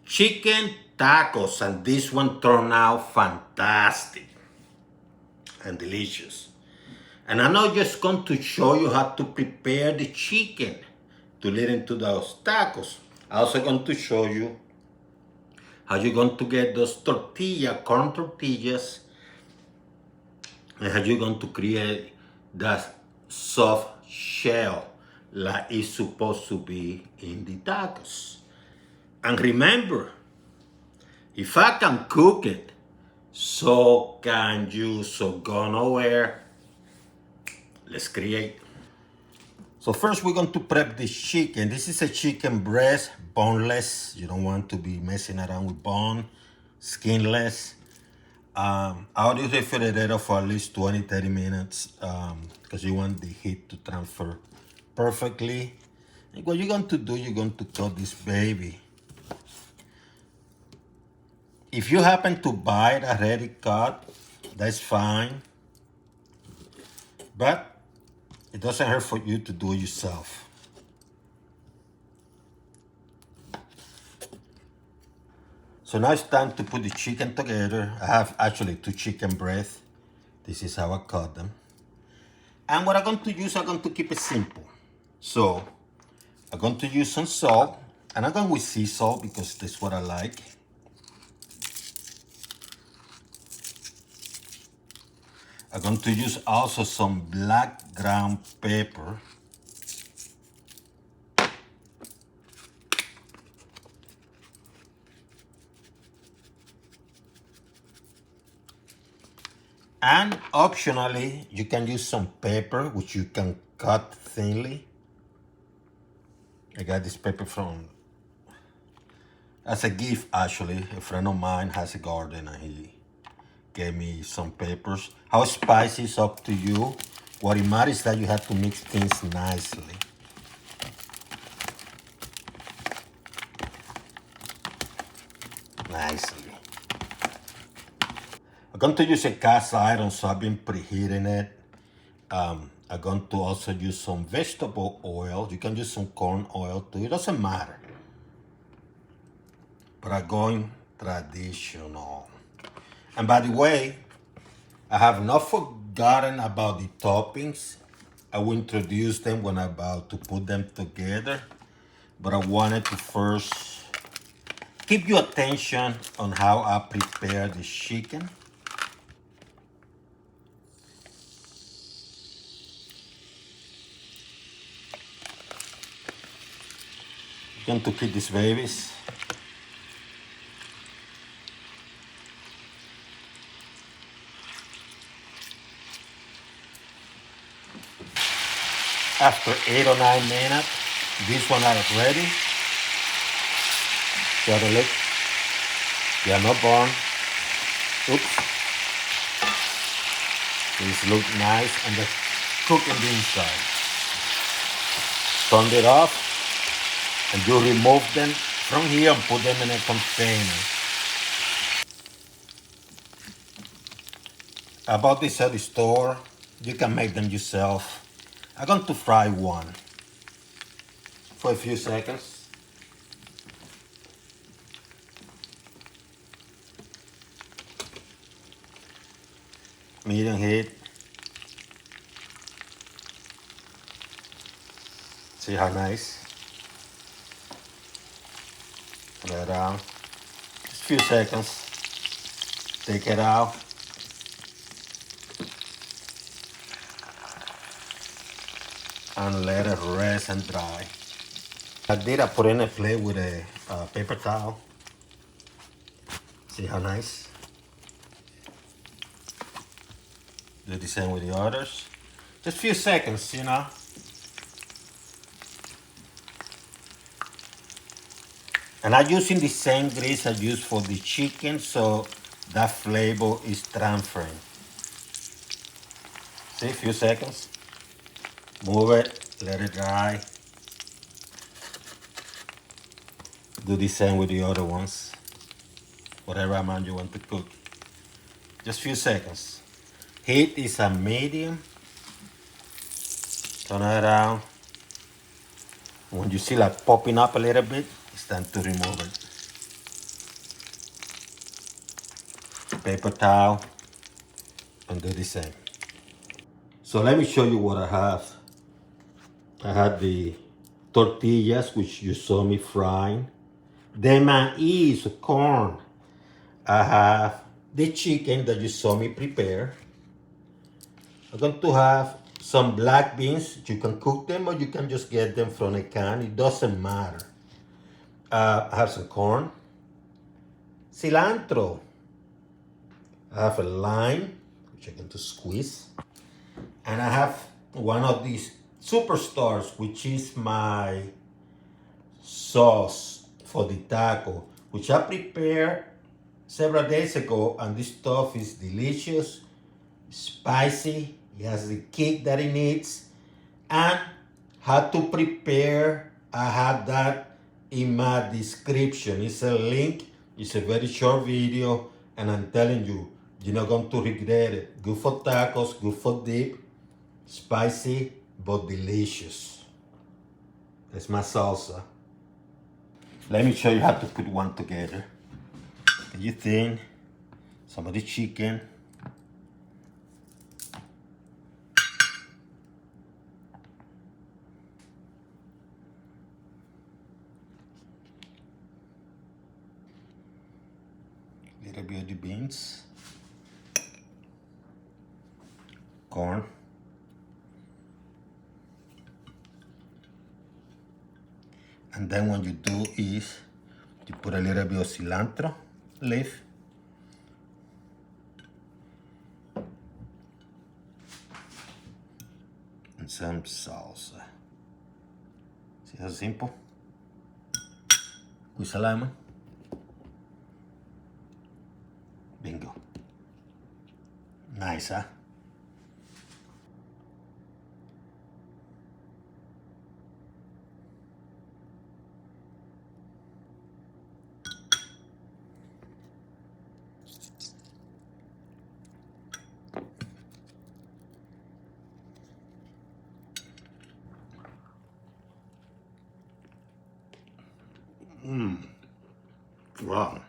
chicken tacos, and this one turned out fantastic and delicious. And I'm not just going to show you how to prepare the chicken to lead into those tacos. I'm also going to show you how you're going to get those corn tortillas, and how you're going to create that soft shell like it's supposed to be in the tacos. And remember, if I can cook it, so can you. So go nowhere. Let's create. So first we're going to prep this chicken. This is a chicken breast, boneless. You don't want to be messing around with bone, skinless. I'll use the refrigerator for at least 20-30 minutes because you want the heat to transfer perfectly. And what you're going to do, you're going to cut this baby. If you happen to buy it already cut, that's fine. But it doesn't hurt for you to do it yourself. So now it's time to put the chicken together. I have actually 2 chicken breasts. This is how I cut them. And what I'm going to use, I'm going to keep it simple. So I'm going to use some salt, and I'm going with sea salt because that's what I like. I'm going to use also some black ground pepper. And optionally, you can use some pepper, which you can cut thinly. I got this pepper as a gift, actually. A friend of mine has a garden and he gave me some peppers. How spicy is up to you. What it matters is that you have to mix things nicely. I'm going to use a cast iron, so I've been preheating it. I'm going to also use some vegetable oil. You can use some corn oil too. It doesn't matter. But I'm going traditional. And by the way, I have not forgotten about the toppings. I will introduce them when I'm about to put them together. But I wanted to first keep your attention on how I prepare the chicken. I'm going to keep these babies. After 8 or 9 minutes, this one are ready. Got a look. They are not burned. Oops. These look nice and they're cooked on the inside. Turn it off and you remove them from here and put them in a container. I bought this at the store. You can make them yourself. I'm going to fry one for a few seconds. Medium heat. See how nice? Turn it around. Just a few seconds. Take it out. And let it rest and dry. I put in a plate with a paper towel. See how nice? Do the same with the others. Just a few seconds, you know. And I'm using the same grease I used for the chicken, so that flavor is transferring. See, a few seconds. Move it, let it dry. Do the same with the other ones. Whatever amount you want to cook. Just a few seconds. Heat is a medium. Turn it around. When you see like popping up a little bit, it's time to remove it. paper towel and do the same. So let me show you what I have. I had the tortillas, which you saw me frying. The maize, corn. I have the chicken that you saw me prepare. I'm going to have some black beans. You can cook them or you can just get them from a can. It doesn't matter. I have some corn, cilantro. I have a lime, which I'm going to squeeze. And I have one of these superstars, which is my sauce for the taco, which I prepared several days ago. And this stuff is delicious, spicy. It has the kick that it needs. And how to prepare, I have that in my description. It's a link. It's a very short video. And I'm telling you, you're not going to regret it. Good for tacos, good for dip. Spicy, but delicious. That's my salsa. Let me show you how to put one together. You thin some of the chicken. Little bit of the beans. Corn. And then what you do is you put a little bit of cilantro leaf. And some salsa. See how simple? With salami. Bingo. Nice, huh? Wow.